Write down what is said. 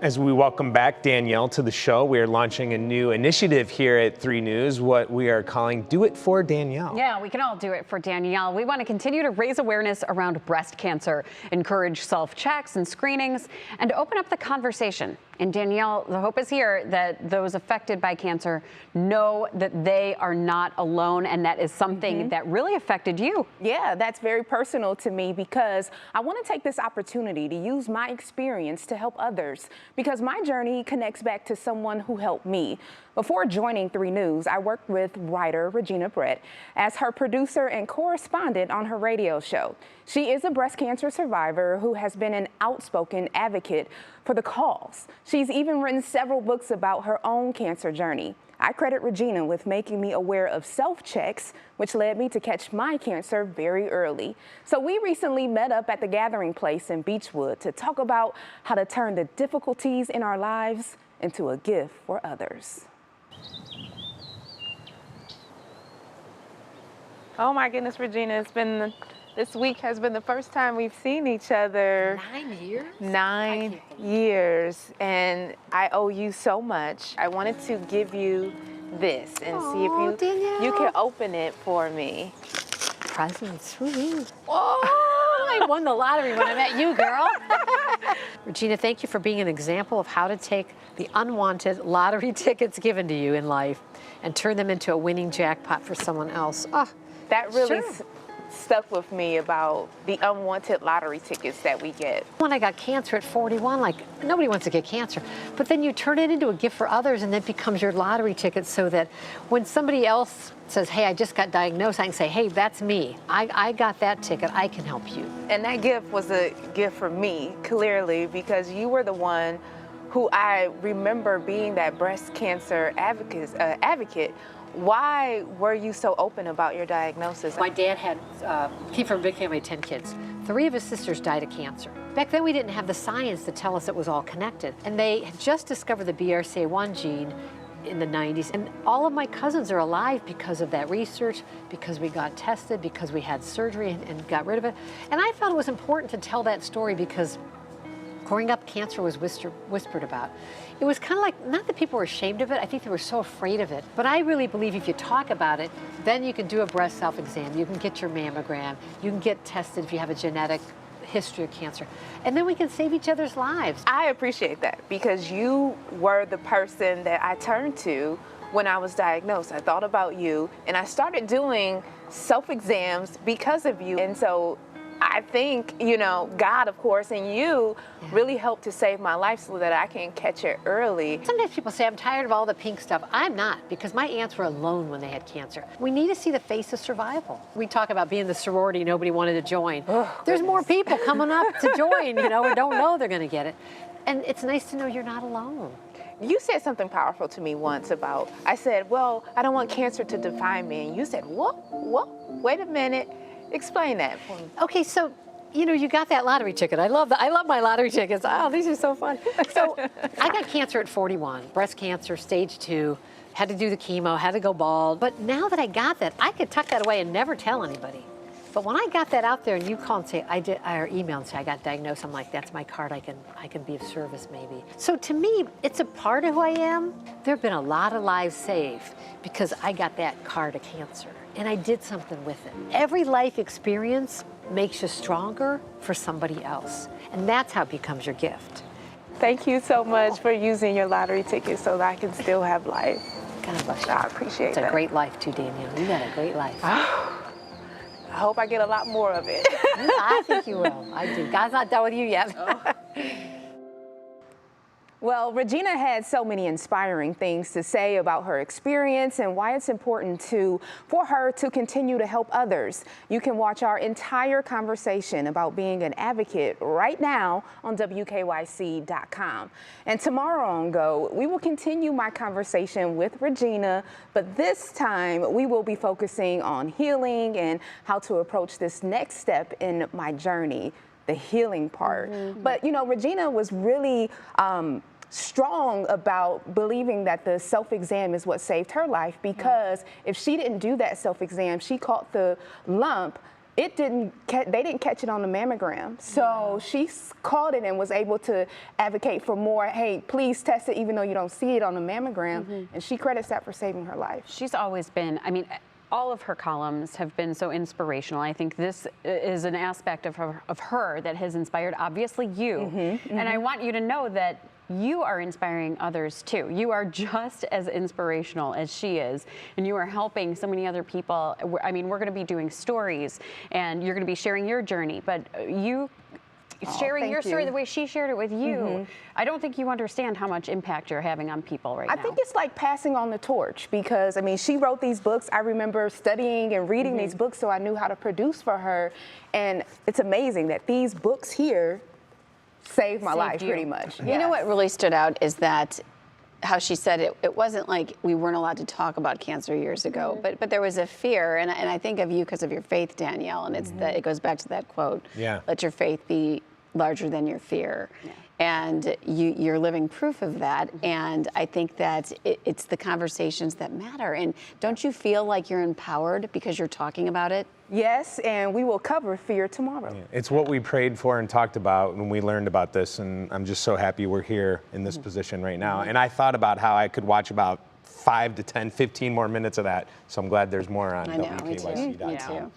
As we welcome back Danielle to the show, we are launching a new initiative here at 3 News, what we are calling Do It For Danielle. Yeah, we can all do it for Danielle. We want to continue to raise awareness around breast cancer, encourage self-checks and screenings, and open up the conversation. And Danielle, the hope is here that those affected by cancer know that they are not alone, and that is something that really affected you. Yeah, that's very personal to me because I want to take this opportunity to use my experience to help others, because my journey connects back to someone who helped me. Before joining 3 News, I worked with writer Regina Brett as her producer and correspondent on her radio show. She is a breast cancer survivor who has been an outspoken advocate for the cause. She's even written several books about her own cancer journey. I credit Regina with making me aware of self-checks, which led me to catch my cancer very early. So we recently met up at the Gathering Place in Beachwood to talk about how to turn the difficulties in our lives into a gift for others. Oh my goodness, Regina, this week has been the first time we've seen each other. 9 years? 9 years, and I owe you so much. I wanted to give you this and see if you can open it for me. Presents. Oh, I won the lottery when I met you, girl. Regina, thank you for being an example of how to take the unwanted lottery tickets given to you in life and turn them into a winning jackpot for someone else. Oh, that really sure. Stuck with me about the unwanted lottery tickets that we get. When I got cancer at 41, like, nobody wants to get cancer, but then you turn it into a gift for others and it becomes your lottery ticket, so that when somebody else says, hey, I just got diagnosed, I can say, hey, that's me. I got that ticket, I can help you. And that gift was a gift for me, clearly, because you were the one who I remember being that breast cancer advocate. Why were you so open about your diagnosis? My dad came from a big family of 10 kids. 3 of his sisters died of cancer. Back then we didn't have the science to tell us it was all connected. And they had just discovered the BRCA1 gene in the 90s. And all of my cousins are alive because of that research, because we got tested, because we had surgery and got rid of it. And I felt it was important to tell that story because growing up, cancer was whispered about. It was kind of like, not that people were ashamed of it, I think they were so afraid of it. But I really believe if you talk about it, then you can do a breast self-exam, you can get your mammogram, you can get tested if you have a genetic history of cancer, and then we can save each other's lives. I appreciate that because you were the person that I turned to when I was diagnosed. I thought about you and I started doing self-exams because of you. And so I think, you know, God, of course, and you really helped to save my life so that I can catch it early. Sometimes people say, I'm tired of all the pink stuff. I'm not, because my aunts were alone when they had cancer. We need to see the face of survival. We talk about being the sorority nobody wanted to join. There's more people coming up to join, you know, or don't know they're going to get it. And it's nice to know you're not alone. You said something powerful to me once about, I said, well, I don't want cancer to define me. And you said, what? Wait a minute. Explain that for me. Okay, so, you know, you got that lottery ticket. I love my lottery tickets. Oh, these are so fun. So I got cancer at 41, breast cancer, stage 2, had to do the chemo, had to go bald. But now that I got that, I could tuck that away and never tell anybody. But when I got that out there and you call and say, or email and say I got diagnosed, I'm like, that's my card, I can be of service maybe. So to me, it's a part of who I am. There have been a lot of lives saved because I got that card of cancer and I did something with it. Every life experience makes you stronger for somebody else. And that's how it becomes your gift. Thank you so much for using your lottery ticket so that I can still have life. God bless you. I appreciate that. It's a great life too, Danielle. You got a great life. I hope I get a lot more of it. I think you will. I do. God's not done with you yet. Well, Regina had so many inspiring things to say about her experience and why it's important for her to continue to help others. You can watch our entire conversation about being an advocate right now on wkyc.com. And tomorrow on Go, we will continue my conversation with Regina, but this time we will be focusing on healing and how to approach this next step in my journey, the healing part. But, you know, Regina was really strong about believing that the self-exam is what saved her life, because if she didn't do that self-exam, she caught the lump, they didn't catch it on the mammogram. So she called it and was able to advocate for more, hey, please test it even though you don't see it on the mammogram. And she credits that for saving her life. She's always been, I mean, all of her columns have been so inspirational. I think this is an aspect of her that has inspired, obviously, you. And I want you to know that you are inspiring others too. You are just as inspirational as she is, and you are helping so many other people. I mean, we're going to be doing stories, and you're going to be sharing your journey, but you sharing your story the way she shared it with you, I don't think you understand how much impact you're having on people right now. I think it's like passing on the torch because, I mean, she wrote these books. I remember studying and reading these books so I knew how to produce for her. And it's amazing that these books here saved my life pretty much. You know what really stood out is that how she said it wasn't like we weren't allowed to talk about cancer years ago, but there was a fear, and I think of you because of your faith, Danielle, and it's that it goes back to that quote, let your faith be larger than your fear. And you're living proof of that, and I think that it's the conversations that matter. And don't you feel like you're empowered because you're talking about it? Yes, and we will cover fear tomorrow. It's what we prayed for and talked about when we learned about this, and I'm just so happy we're here in this position right now. And I thought about how I could watch about 5 to 10, 15 more minutes of that, so I'm glad there's more on I know, me too. wkyc.com. Me too.